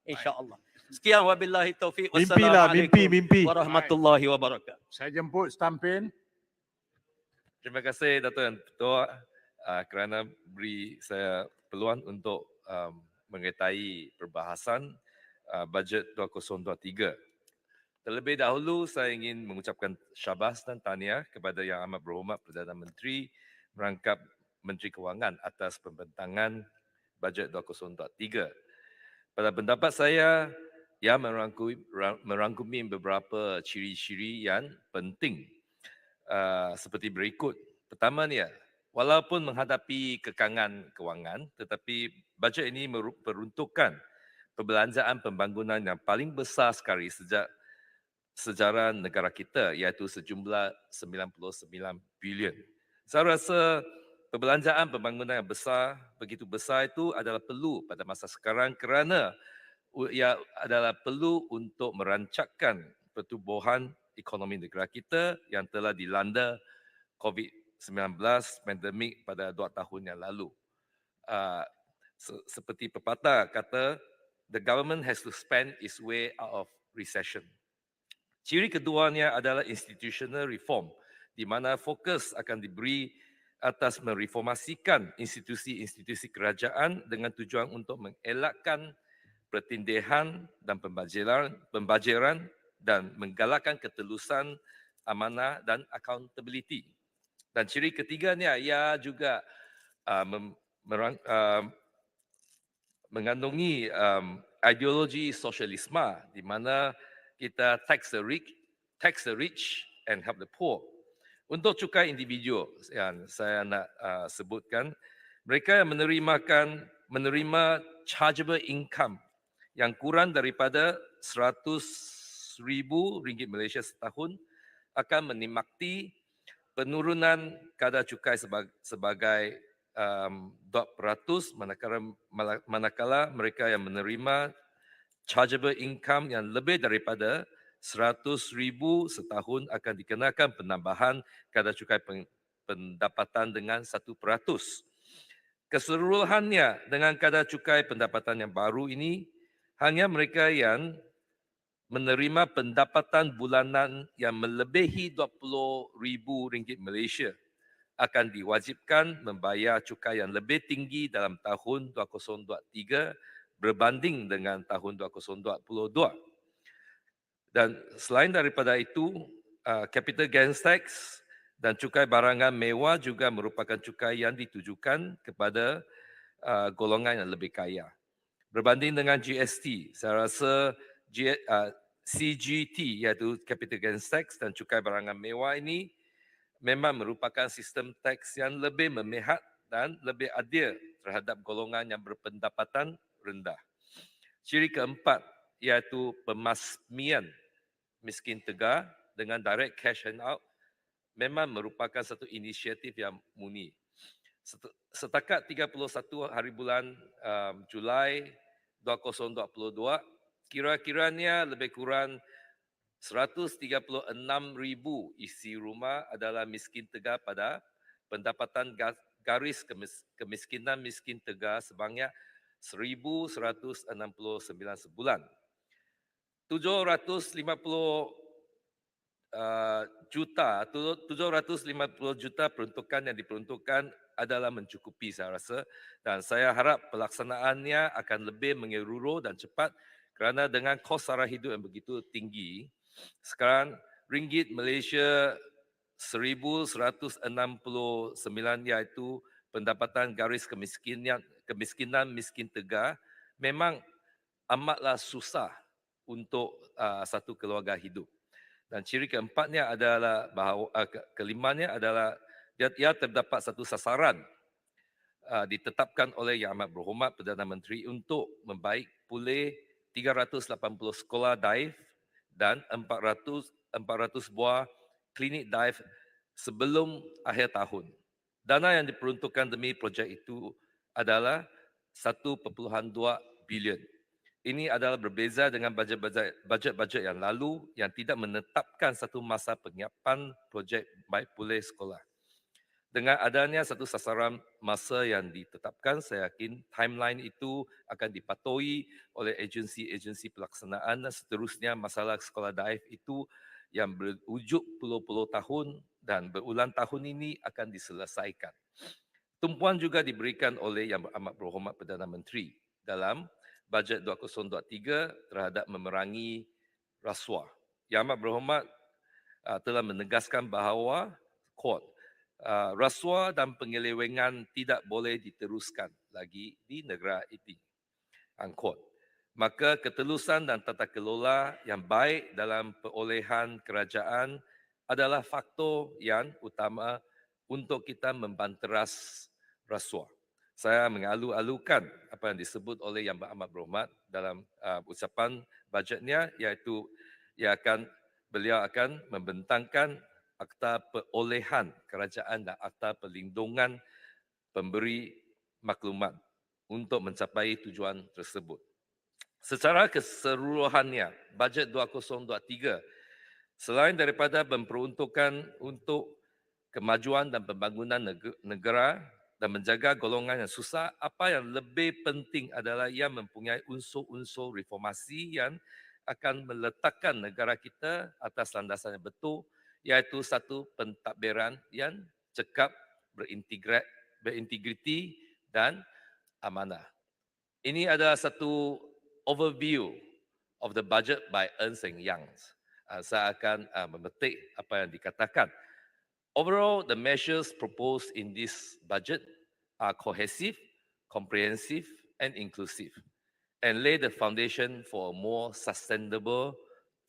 insya-Allah. Sekian, wabillahi taufiq. Mimpilah, Wassalamualaikum mimpi. warahmatullahi wabarakatuh. Saya jemput Stampin. Terima kasih Dato' dan Ketua kerana beri saya peluang untuk mengetai perbahasan bajet 2023. Terlebih dahulu saya ingin mengucapkan syabas dan tahniah kepada Yang Amat Berhormat Perdana Menteri merangkap Menteri Kewangan atas pembentangan bajet 2023. Pada pendapat saya, ia merangkumi beberapa ciri-ciri yang penting seperti berikut. Pertamanya, walaupun menghadapi kekangan kewangan, tetapi bajet ini peruntukan perbelanjaan pembangunan yang paling besar sekali sejak sejarah negara kita, iaitu sejumlah 99 bilion. Saya rasa perbelanjaan pembangunan yang begitu besar itu adalah perlu pada masa sekarang kerana ia adalah perlu untuk merancangkan pertumbuhan ekonomi negara kita yang telah dilanda COVID-19 pandemik pada 2 tahun yang lalu. Seperti pepatah kata, the government has to spend its way out of recession. Ciri keduanya adalah institutional reform, di mana fokus akan diberi atas mereformasikan institusi-institusi kerajaan dengan tujuan untuk mengelakkan pertindihan dan pembajaran dan menggalakkan ketelusan, amanah dan accountability. Dan ciri ketiganya, ia juga mengandungi ideologi sosialisme di mana kita tax the rich and help the poor. Untuk cukai individu yang saya nak sebutkan, mereka yang menerima chargeable income yang kurang daripada RM100,000 Malaysia setahun akan menikmati penurunan kadar cukai sebagai 2%, manakala mereka yang menerima chargeable income yang lebih daripada RM100,000 setahun akan dikenakan penambahan kadar cukai pendapatan dengan 1%. Keseluruhannya dengan kadar cukai pendapatan yang baru ini, hanya mereka yang menerima pendapatan bulanan yang melebihi RM20,000 Malaysia akan diwajibkan membayar cukai yang lebih tinggi dalam tahun 2023 berbanding dengan tahun 2022. Dan selain daripada itu, capital gains tax dan cukai barangan mewah juga merupakan cukai yang ditujukan kepada golongan yang lebih kaya. Berbanding dengan GST, saya rasa CGT iaitu capital gains tax dan cukai barangan mewah ini memang merupakan sistem teks yang lebih memihak dan lebih adil terhadap golongan yang berpendapatan rendah. Ciri keempat iaitu pemasmian miskin tegar dengan direct cash handout memang merupakan satu inisiatif yang murni. Setakat 31 hari bulan Julai 2022, kira-kiranya lebih kurang 136,000 isi rumah adalah miskin tegar pada pendapatan garis kemiskinan miskin tegar sebanyak 1,169 sebulan. 750 juta peruntukan yang diperuntukkan adalah mencukupi saya rasa, dan saya harap pelaksanaannya akan lebih menyeluruh dan cepat kerana dengan kos sara hidup yang begitu tinggi, sekarang ringgit Malaysia 1,169 iaitu pendapatan garis kemiskinan miskin tegar memang amatlah susah untuk satu keluarga hidup. Dan ciri keempatnya adalah kelimanya adalah ia terdapat satu sasaran ditetapkan oleh Yang Amat Berhormat Perdana Menteri untuk membaik pulih 380 sekolah dive dan 400 buah klinik dive sebelum akhir tahun. Dana yang diperuntukkan demi projek itu adalah 1.2 bilion. Ini adalah berbeza dengan bajet-bajet yang lalu yang tidak menetapkan satu masa penyiapan projek baik pulih sekolah. Dengan adanya satu sasaran masa yang ditetapkan, saya yakin timeline itu akan dipatuhi oleh agensi-agensi pelaksanaan dan seterusnya masalah sekolah daif itu yang berwujud puluh-puluh tahun dan berulang tahun ini akan diselesaikan. Tumpuan juga diberikan oleh Yang Amat Berhormat Perdana Menteri dalam bajet 2023 terhadap memerangi rasuah. Yang Amat Berhormat telah menegaskan bahawa quote, rasuah dan penyelewengan tidak boleh diteruskan lagi di negara ini. Unquote. Maka ketelusan dan tata kelola yang baik dalam perolehan kerajaan adalah faktor yang utama untuk kita membanteras rasuah. Saya mengalu-alukan apa yang disebut oleh Yang Amat Berhormat dalam ucapan bajetnya, iaitu beliau akan membentangkan Akta Perolehan Kerajaan dan Akta Perlindungan Pemberi Maklumat untuk mencapai tujuan tersebut. Secara keseluruhannya, bajet 2023 selain daripada memperuntukkan untuk kemajuan dan pembangunan negara dan menjaga golongan yang susah, apa yang lebih penting adalah ia mempunyai unsur-unsur reformasi yang akan meletakkan negara kita atas landasan yang betul, iaitu satu pentadbiran yang cekap, berintegriti dan amanah. Ini adalah satu overview of the budget by Ernst Young. Saya akan memetik apa yang dikatakan. Overall, the measures proposed in this budget are cohesive, comprehensive, and inclusive, and lay the foundation for a more sustainable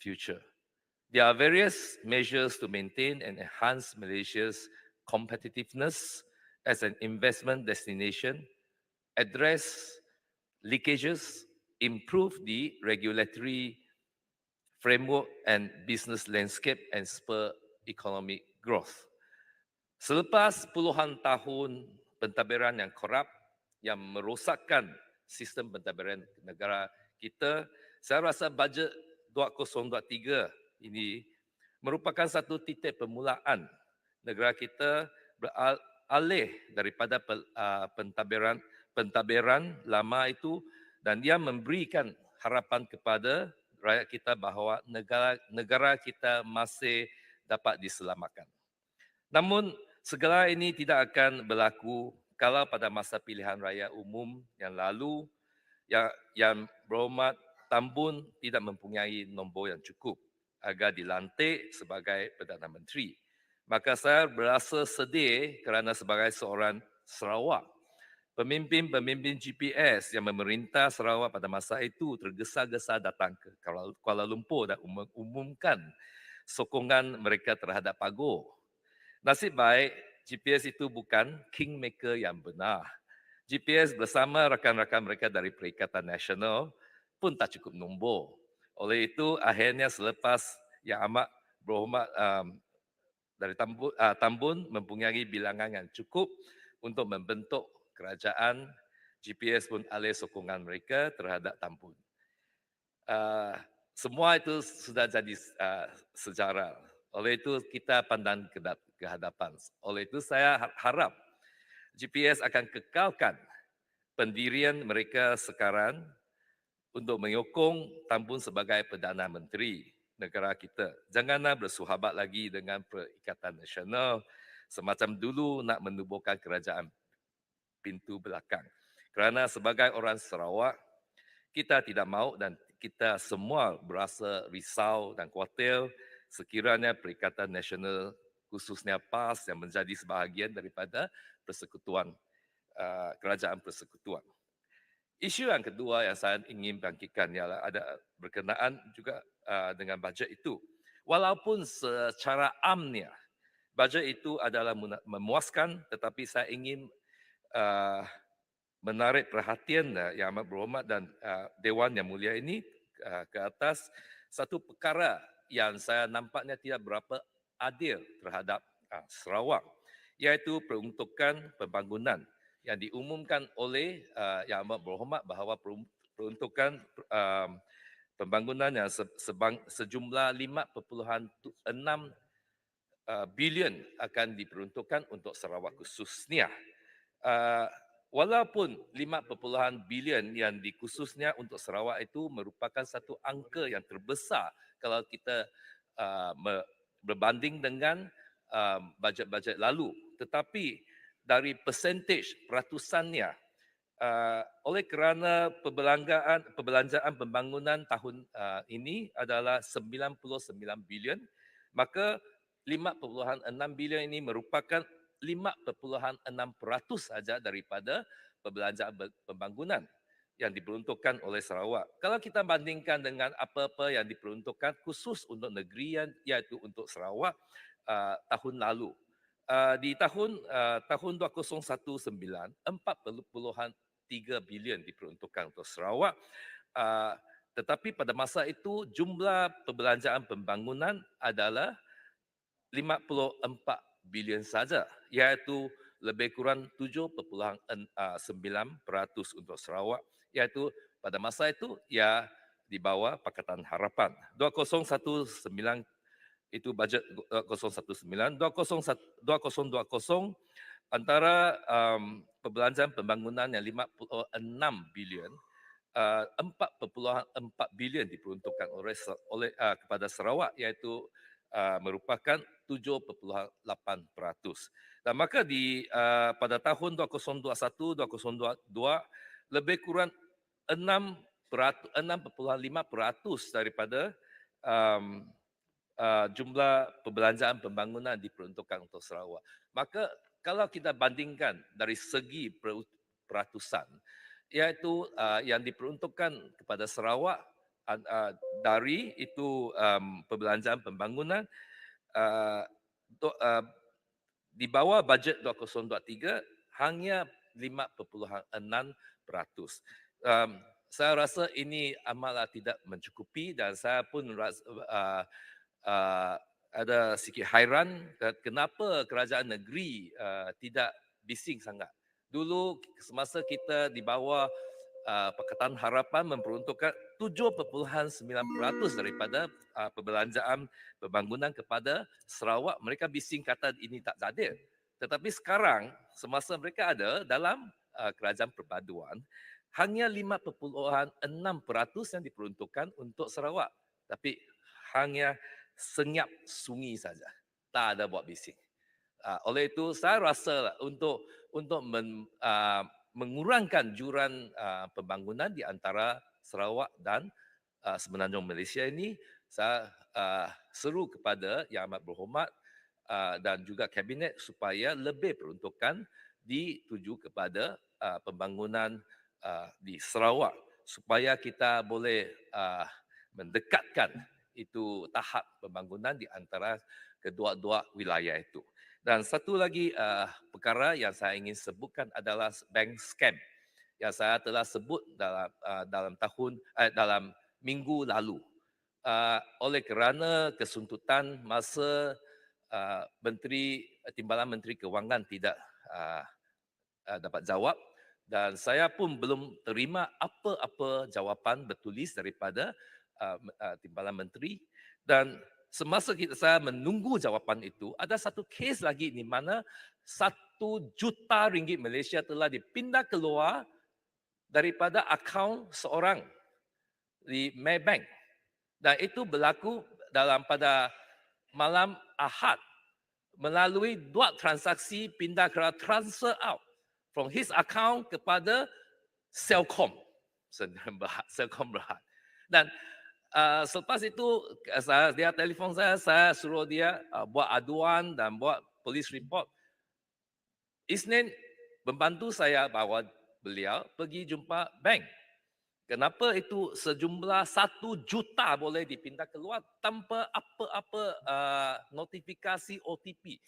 future. There are various measures to maintain and enhance Malaysia's competitiveness as an investment destination, address leakages, improve the regulatory framework and business landscape, and spur economic growth. Selepas puluhan tahun pentadbiran yang korup yang merosakkan sistem pentadbiran negara kita, saya rasa bajet 2023 ini merupakan satu titik permulaan negara kita beralih daripada pentadbiran lama itu, dan dia memberikan harapan kepada rakyat kita bahawa negara kita masih dapat diselamatkan. Namun segala ini tidak akan berlaku kalau pada masa pilihan raya umum yang lalu yang Berhormat Tan Bun tidak mempunyai nombor yang cukup agar dilantik sebagai Perdana Menteri. Maka saya berasa sedih kerana sebagai seorang Sarawak, pemimpin-pemimpin GPS yang memerintah Sarawak pada masa itu tergesa-gesa datang ke Kuala Lumpur dan umumkan sokongan mereka terhadap PAGO. Nasib baik, GPS itu bukan kingmaker yang benar. GPS bersama rakan-rakan mereka dari Perikatan Nasional pun tak cukup nombor. Oleh itu, akhirnya selepas Yang Amat Berhormat dari Tan Bun mempunyai bilangan yang cukup untuk membentuk kerajaan, GPS pun alih sokongan mereka terhadap Tan Bun. Semua itu sudah jadi sejarah. Oleh itu kita pandang ke hadapan. Oleh itu saya harap GPS akan kekalkan pendirian mereka sekarang untuk menyokong Tan Bun sebagai Perdana Menteri negara kita. Janganlah bersahabat lagi dengan Perikatan Nasional semacam dulu nak menubuhkan kerajaan pintu belakang. Kerana sebagai orang Sarawak, kita tidak mahu dan kita semua berasa risau dan khawatir sekiranya Perikatan Nasional khususnya PAS yang menjadi sebahagian daripada persekutuan kerajaan persekutuan. Isu yang kedua yang saya ingin bangkitkan ialah ada berkenaan juga dengan bajet itu. Walaupun secara amnya bajet itu adalah memuaskan, tetapi saya ingin menarik perhatian Yang Amat Berhormat dan Dewan Yang Mulia ini ke atas satu perkara yang saya nampaknya tidak berapa adil terhadap Sarawak, iaitu peruntukan pembangunan yang diumumkan oleh Yang Amat Berhormat bahawa peruntukan pembangunan yang sejumlah 5.6 bilion akan diperuntukkan untuk Sarawak khususnya. Uh, Walaupun 5 bilion yang dikhususnya untuk Sarawak itu merupakan satu angka yang terbesar kalau kita berbanding dengan bajet-bajet lalu. Tetapi dari percentage peratusannya, oleh kerana perbelanjaan pembangunan tahun ini adalah 99 bilion, maka 5.6 bilion ini merupakan 5.6% saja daripada perbelanjaan pembangunan yang diperuntukkan oleh Sarawak. Kalau kita bandingkan dengan apa-apa yang diperuntukkan khusus untuk negeri iaitu untuk Sarawak tahun lalu. Di tahun 2019, 4.3 bilion diperuntukkan untuk Sarawak. Tetapi pada masa itu jumlah perbelanjaan pembangunan adalah 54 bilion saja, iaitu lebih kurang 7.9% untuk Sarawak, iaitu pada masa itu ya di bawah Pakatan Harapan. 2019 itu bajet 2019, 2020 antara perbelanjaan pembangunan yang 56 bilion, 4.4 bilion diperuntukkan kepada Sarawak, iaitu merupakan 7.8%. Dan maka pada tahun 2021 2022 lebih kurang 6.5% daripada jumlah perbelanjaan pembangunan diperuntukkan untuk Sarawak. Maka kalau kita bandingkan dari segi peratusan, iaitu yang diperuntukkan kepada Sarawak dari itu perbelanjaan pembangunan di bawah bajet 2023 hanya 5.6%. Saya rasa ini amatlah tidak mencukupi dan saya pun ada sikit hairan kenapa kerajaan negeri tidak bising sangat. Dulu semasa kita di bawah Pakatan Harapan memperuntukkan 7.9% daripada perbelanjaan pembangunan kepada Sarawak, mereka bising kata ini tak adil. Tetapi sekarang semasa mereka ada dalam kerajaan perpaduan, hanya 5.6% yang diperuntukkan untuk Sarawak. Tapi hanya senyap sunyi saja. Tak ada buat bising. Oleh itu saya rasa untuk mengurangkan juran pembangunan di antara Sarawak dan Semenanjung Malaysia ini, saya seru kepada Yang Amat Berhormat dan juga Kabinet supaya lebih peruntukan dituju kepada pembangunan di Sarawak supaya kita boleh mendekatkan itu tahap pembangunan di antara kedua-dua wilayah itu. Dan satu lagi perkara yang saya ingin sebutkan adalah bank scam yang saya telah sebut dalam minggu lalu. Oleh kerana kesuntutan masa Timbalan Menteri Kewangan tidak dapat jawab dan saya pun belum terima apa-apa jawapan bertulis daripada Timbalan Menteri, dan semasa saya menunggu jawapan itu, ada satu kes lagi di mana 1 juta ringgit Malaysia telah dipindah keluar daripada akaun seorang di Maybank. Dan itu berlaku pada malam Ahad melalui 2 transaksi pindah keluar, transfer out from his account kepada Celcom. Celcom Berhad. Dan selepas itu dia telefon saya suruh dia buat aduan dan buat police report. Isnin membantu saya bawa beliau pergi jumpa bank. Kenapa itu sejumlah 1 juta boleh dipindah keluar tanpa apa-apa notifikasi OTP.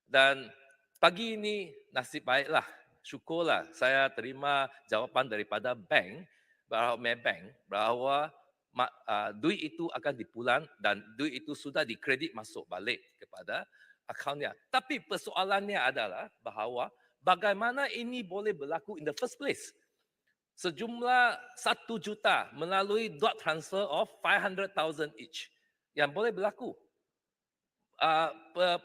Dan pagi ini nasib baiklah, syukurlah saya terima jawapan daripada bank, Maybank, bahawa duit itu akan dipulang dan duit itu sudah dikredit masuk balik kepada akaunnya. Tapi persoalannya adalah bahawa bagaimana ini boleh berlaku in the first place? Sejumlah 1 juta melalui dot transfer of 500,000 each yang boleh berlaku.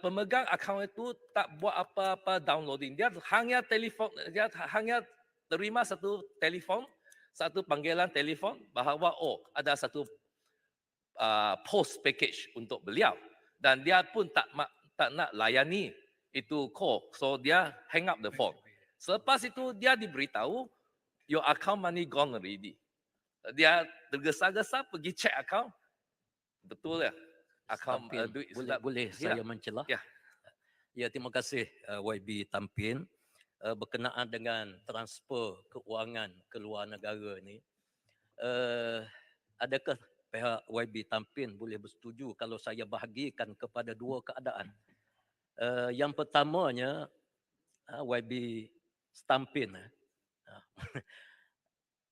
pemegang akaun itu tak buat apa-apa downloading. Dia hanya terima satu telefon, satu panggilan telefon bahawa ada satu post package untuk beliau dan dia pun tak nak layani itu call. So dia hang up the phone. Selepas itu dia diberitahu your account money gone already. Dia tergesa-gesa pergi check account. Betul ya? Account Tampin, duit boleh, sudah boleh hilang. saya mencelah? Ya. Ya, terima kasih YB Tampin. Berkenaan dengan transfer keuangan ke luar negara ni, adakah pihak YB Tampin boleh bersetuju kalau saya bahagikan kepada dua keadaan? Yang pertamanya, YB Tampin,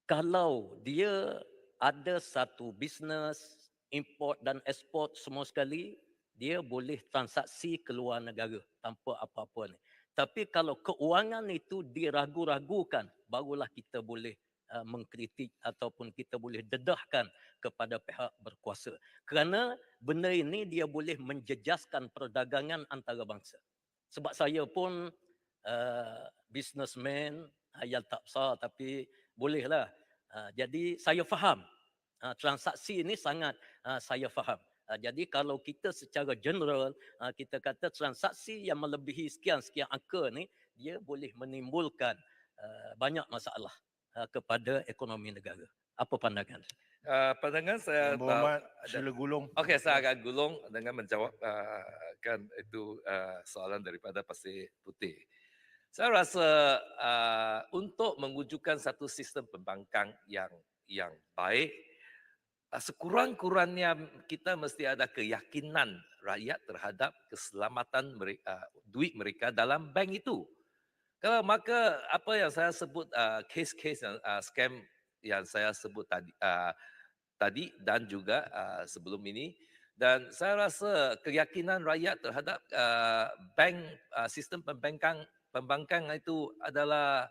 kalau dia ada satu bisnes import dan ekspor semua sekali, dia boleh transaksi ke luar negara tanpa apa-apa ni. Tapi kalau keuangan itu diragu-ragukan, barulah kita boleh mengkritik ataupun kita boleh dedahkan kepada pihak berkuasa. Kerana benda ini dia boleh menjejaskan perdagangan antarabangsa. Sebab saya pun businessman yang tak besar tapi bolehlah. Jadi saya faham transaksi ini sangat saya faham. Jadi kalau kita secara general kita kata transaksi yang melebihi sekian-sekian angka ni dia boleh menimbulkan banyak masalah kepada ekonomi negara. Apa pandangan? Pandangan saya Yang berhormat, sila gulung. Okey, saya akan gulung dengan menjawab kan itu soalan daripada Pasir Putih. Saya rasa untuk mewujudkan satu sistem perbankan yang baik, sekurang-kurangnya kita mesti ada keyakinan rakyat terhadap keselamatan duit mereka dalam bank itu. Kalau maka apa yang saya sebut kes-kes scam yang saya sebut tadi dan juga sebelum ini, dan saya rasa keyakinan rakyat terhadap bank sistem perbankan itu adalah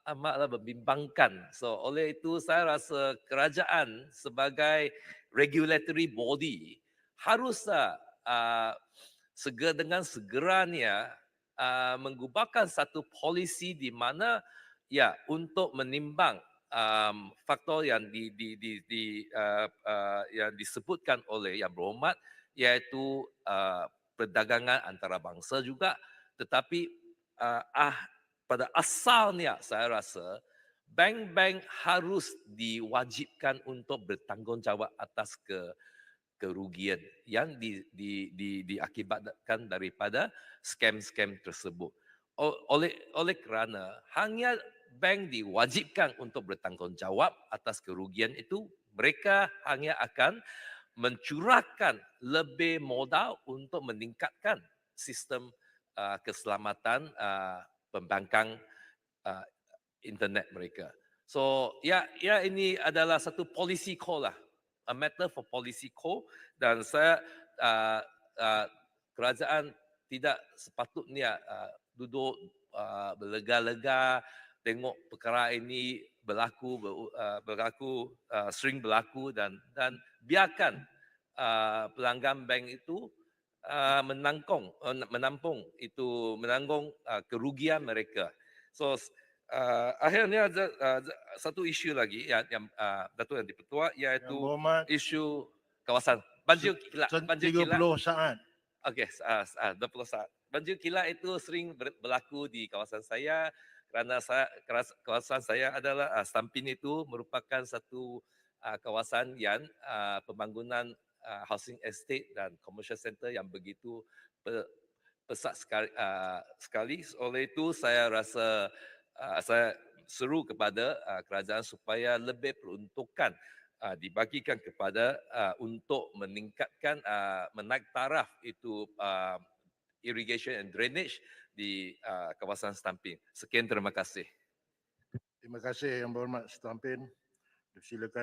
amatlah membimbangkan. So oleh itu saya rasa kerajaan sebagai regulatory body haruslah dengan segeranya mengubahkan satu polisi di mana ya untuk menimbang faktor yang yang disebutkan oleh Yang Berhormat, iaitu perdagangan antarabangsa juga, tetapi pada asalnya saya rasa bank-bank harus diwajibkan untuk bertanggungjawab atas kerugian yang diakibatkan daripada scam-scam tersebut. Oleh kerana hanya bank diwajibkan untuk bertanggungjawab atas kerugian itu, mereka hanya akan mencurahkan lebih modal untuk meningkatkan sistem keselamatan pembangkang internet mereka. So ini adalah satu policy call lah, a matter for policy call, dan saya kerajaan tidak sepatutnya duduk berlega-lega tengok perkara ini sering berlaku dan biarkan pelanggan bank itu menanggung kerugian mereka. So akhirnya ada satu isu lagi yang Datuk Yang Di-Pertua, Yang iaitu berhormat, isu kawasan banjir kilat. 30 saat. Okey, 20 saat. Banjir kilat itu sering berlaku di kawasan saya kerana kawasan saya adalah Stampin itu merupakan satu kawasan yang pembangunan housing estate dan commercial center yang begitu pesat sekali. Oleh itu saya rasa saya seru kepada kerajaan supaya lebih peruntukan dibagikan kepada untuk meningkatkan menaik taraf itu irrigation and drainage di kawasan Stampin. Sekian, terima kasih. Terima kasih Yang Berhormat Stampin. Silakan.